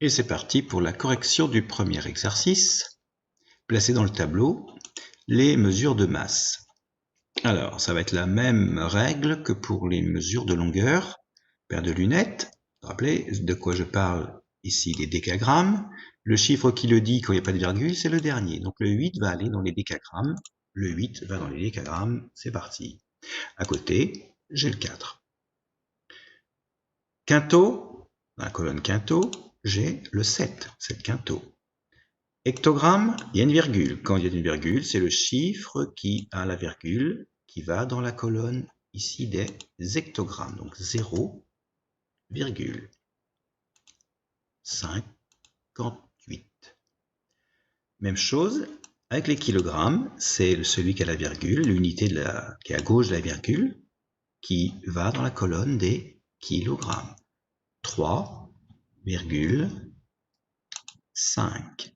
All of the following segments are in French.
Et c'est parti pour la correction du premier exercice. Placez dans le tableau les mesures de masse. Alors, ça va être la même règle que pour les mesures de longueur. Paire de lunettes. Vous vous rappelez de quoi je parle ici, les décagrammes. Le chiffre qui le dit quand il n'y a pas de virgule, c'est le dernier. Donc le 8 va aller dans les décagrammes. Le 8 va dans les décagrammes. C'est parti. À côté, j'ai le 4. Quinto, dans la colonne quinto, j'ai le 7 quinto. Hectogramme, il y a une virgule. Quand il y a une virgule, c'est le chiffre qui a la virgule qui va dans la colonne ici des hectogrammes. Donc 0,58. Même chose avec les kilogrammes, c'est celui qui a la virgule, l'unité qui est à gauche de la virgule, qui va dans la colonne des kilogrammes. 3,5.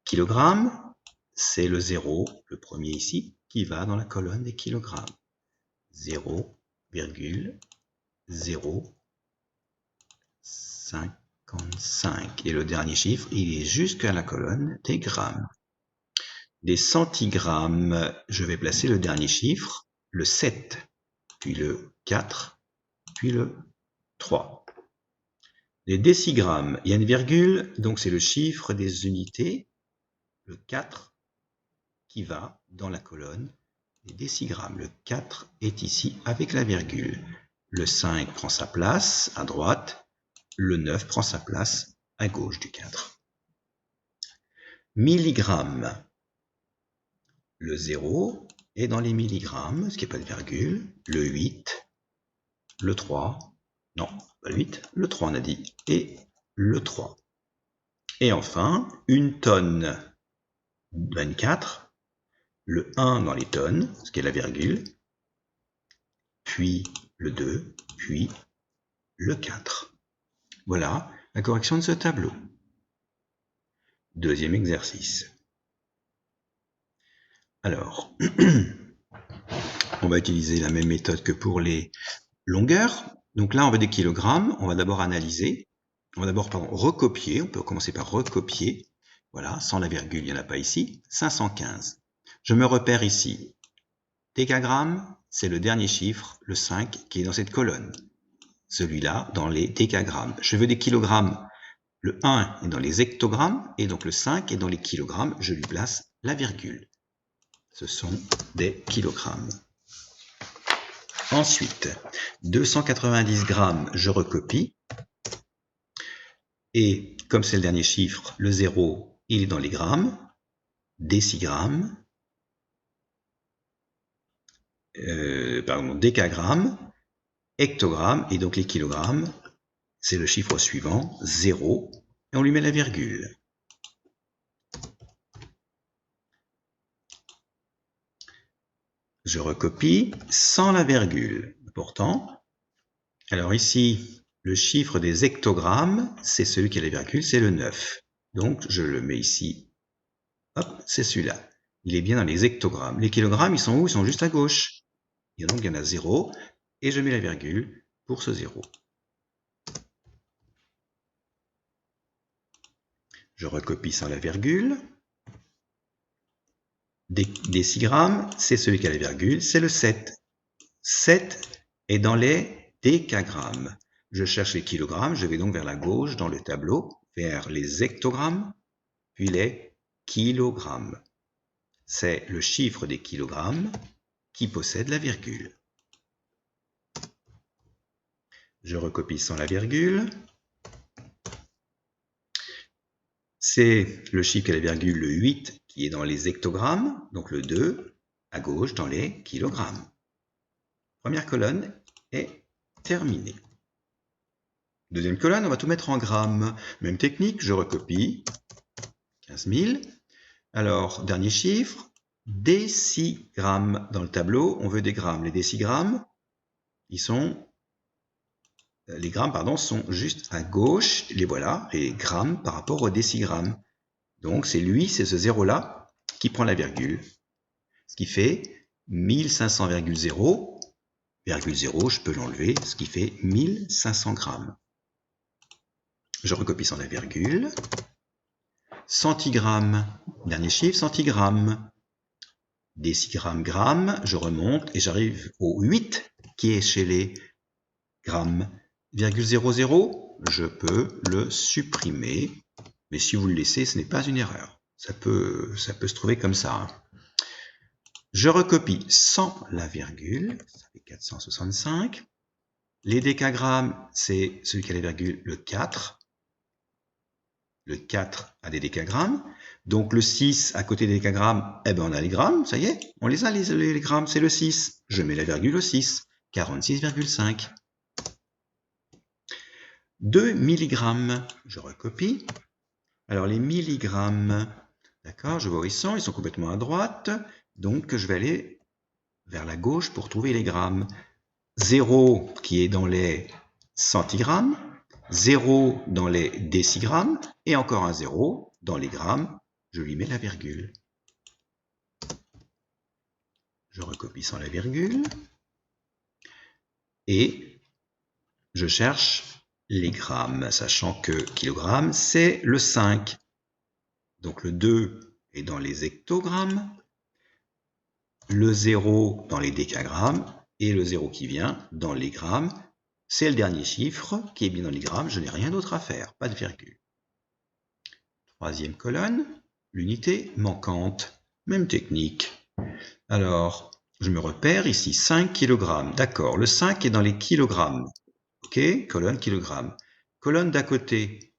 Kilogramme, c'est le 0, le premier ici, qui va dans la colonne des kilogrammes. 0,055. Et le dernier chiffre, il est jusqu'à la colonne des grammes. Des centigrammes, je vais placer le dernier chiffre, le 7, puis le 4, puis le 3. Les décigrammes, il y a une virgule, donc c'est le chiffre des unités, le 4, qui va dans la colonne des décigrammes. Le 4 est ici avec la virgule. Le 5 prend sa place à droite. Le 9 prend sa place à gauche du 4. Milligrammes. Le 0 est dans les milligrammes, ce qui n'est pas de virgule. Le 8, le 3, non, pas le 8, le 3 on a dit, et le 3. Et enfin, une tonne 24, le 1 dans les tonnes, ce qui est la virgule, puis le 2, puis le 4. Voilà la correction de ce tableau. Deuxième exercice. Alors, on va utiliser la même méthode que pour les longueurs. Donc là, on veut des kilogrammes. On va d'abord analyser. On va d'abord recopier. On peut commencer par recopier. Voilà, sans la virgule, il n'y en a pas ici. 515. Je me repère ici. Décagramme, c'est le dernier chiffre, le 5, qui est dans cette colonne. Celui-là, dans les décagrammes. Je veux des kilogrammes. Le 1 est dans les hectogrammes, et donc le 5 est dans les kilogrammes. Je lui place la virgule. Ce sont des kilogrammes. Ensuite, 290 grammes, je recopie. Et comme c'est le dernier chiffre, le 0, il est dans les grammes. Décigrammes, décagrammes, hectogrammes, et donc les kilogrammes, c'est le chiffre suivant, 0, et on lui met la virgule. Je recopie sans la virgule. Important. Alors ici, le chiffre des hectogrammes, c'est celui qui a la virgule, c'est le 9. Donc je le mets ici. Hop, c'est celui-là. Il est bien dans les hectogrammes. Les kilogrammes, ils sont où? Ils sont juste à gauche. Et donc il y en a 0, et je mets la virgule pour ce 0. Je recopie sans la virgule. Décigrammes, c'est celui qui a la virgule, c'est le 7. 7 est dans les décagrammes. Je cherche les kilogrammes, je vais donc vers la gauche dans le tableau, vers les hectogrammes, puis les kilogrammes. C'est le chiffre des kilogrammes qui possède la virgule. Je recopie sans la virgule. C'est le chiffre qui a la virgule, le 8, qui est dans les hectogrammes, donc le 2, à gauche dans les kilogrammes. Première colonne est terminée. Deuxième colonne, on va tout mettre en grammes. Même technique, je recopie. 15 000. Alors, dernier chiffre, décigrammes. Dans le tableau, on veut des grammes. Les décigrammes, les grammes, pardon, sont juste à gauche. Les voilà, les grammes par rapport au décigramme. Donc, c'est ce 0-là, qui prend la virgule. Ce qui fait 1500,0, je peux l'enlever, ce qui fait 1500 grammes. Je recopie sans la virgule. Centigramme, dernier chiffre, centigramme. Décigramme, gramme, je remonte et j'arrive au 8 qui est chez les grammes. Virgule 00, je peux le supprimer. Mais si vous le laissez, ce n'est pas une erreur. Ça peut se trouver comme ça. Hein. Je recopie sans la virgule, ça fait 465. Les décagrammes, c'est celui qui a la virgule, le 4. Le 4 a des décagrammes. Donc le 6 à côté des décagrammes, eh ben on a les grammes, ça y est, on les a les grammes, c'est le 6. Je mets la virgule au 6, 46,5. 2 milligrammes, je recopie. Alors les milligrammes, d'accord, je vois où ils sont complètement à droite. Donc je vais aller vers la gauche pour trouver les grammes. 0 qui est dans les centigrammes, 0 dans les décigrammes, et encore un 0 dans les grammes, je lui mets la virgule. Je recopie sans la virgule, et je cherche les grammes, sachant que kilogramme, c'est le 5. Donc le 2 est dans les hectogrammes, le 0 dans les décagrammes, et le 0 qui vient dans les grammes. C'est le dernier chiffre qui est bien dans les grammes, je n'ai rien d'autre à faire, pas de virgule. Troisième colonne, l'unité manquante, même technique. Alors, je me repère ici 5 kg, d'accord, le 5 est dans les kilogrammes, ok, colonne kilogramme. Colonne d'à côté,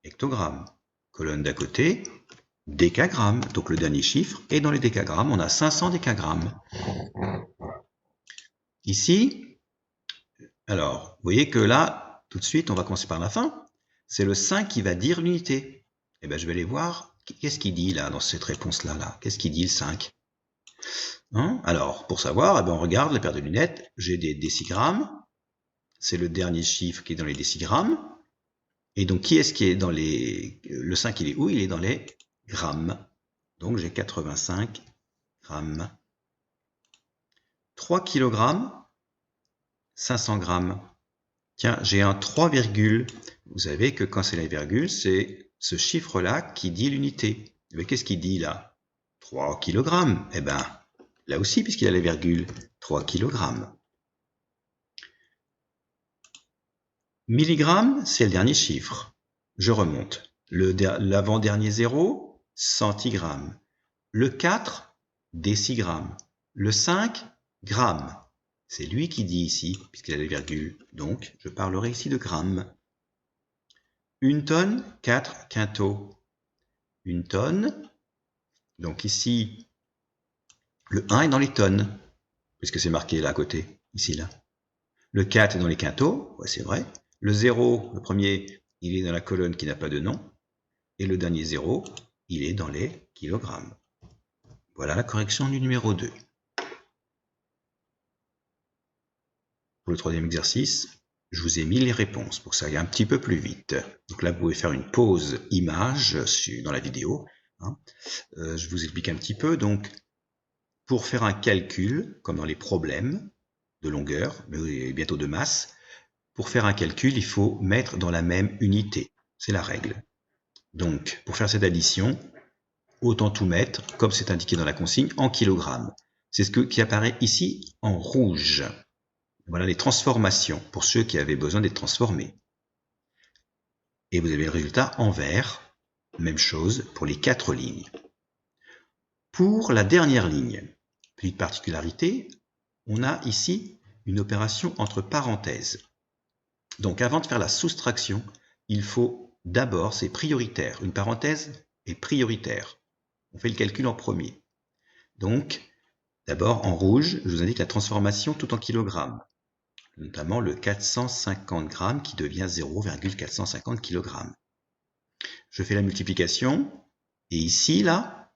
hectogramme, colonne d'à côté, décagramme, donc le dernier chiffre est dans les décagrammes, on a 500 décagrammes. Ici, alors, vous voyez que là, tout de suite, on va commencer par la fin, c'est le 5 qui va dire l'unité. Eh bien, je vais aller voir, qu'est-ce qu'il dit là, dans cette réponse-là, là, qu'est-ce qu'il dit le 5 ? Hein? Alors, pour savoir, eh bien, on regarde la paire de lunettes, j'ai des décigrammes, c'est le dernier chiffre qui est dans les décigrammes, et donc qui est-ce qui est dans les... Le 5, il est où? Il est dans les grammes. Donc j'ai 85 grammes. 3 kg, 500 grammes. Tiens, j'ai un 3, vous savez que quand c'est la virgule, c'est ce chiffre-là qui dit l'unité. Mais qu'est-ce qu'il dit là? 3 kg. Eh bien, là aussi, puisqu'il y a la virgule, 3 kg. Milligramme, c'est le dernier chiffre. Je remonte. L'avant-dernier 0, centigramme. Le 4, décigramme. Le 5, gramme. C'est lui qui dit ici, puisqu'il a la virgule. Donc, je parlerai ici de grammes. Une tonne, 4 quintaux. Une tonne. Donc ici, le 1 est dans les tonnes, puisque c'est marqué là à côté, ici, là. Le 4 est dans les quintaux, ouais, c'est vrai. Le 0, le premier, il est dans la colonne qui n'a pas de nom. Et le dernier 0, il est dans les kilogrammes. Voilà la correction du numéro 2. Pour le troisième exercice, je vous ai mis les réponses pour que ça aille un petit peu plus vite. Donc là, vous pouvez faire une pause image dans la vidéo. Hein. Je vous explique un petit peu. Donc, pour faire un calcul, comme dans les problèmes de longueur, mais bientôt de masse, pour faire un calcul, il faut mettre dans la même unité. C'est la règle. Donc, pour faire cette addition, autant tout mettre, comme c'est indiqué dans la consigne, en kilogrammes. C'est ce qui apparaît ici en rouge. Voilà les transformations, pour ceux qui avaient besoin d'être transformés. Et vous avez le résultat en vert. Même chose pour les 4 lignes. Pour la dernière ligne, petite particularité, on a ici une opération entre parenthèses. Donc avant de faire la soustraction, il faut d'abord, c'est prioritaire, une parenthèse est prioritaire. On fait le calcul en premier. Donc, d'abord en rouge, je vous indique la transformation tout en kilogrammes, notamment le 450 grammes qui devient 0,450 kg. Je fais la multiplication, et ici, là,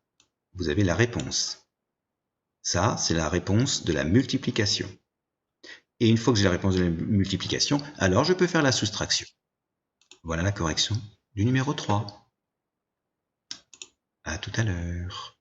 vous avez la réponse. Ça, c'est la réponse de la multiplication. Et une fois que j'ai la réponse de la multiplication, alors je peux faire la soustraction. Voilà la correction du numéro 3. À tout à l'heure.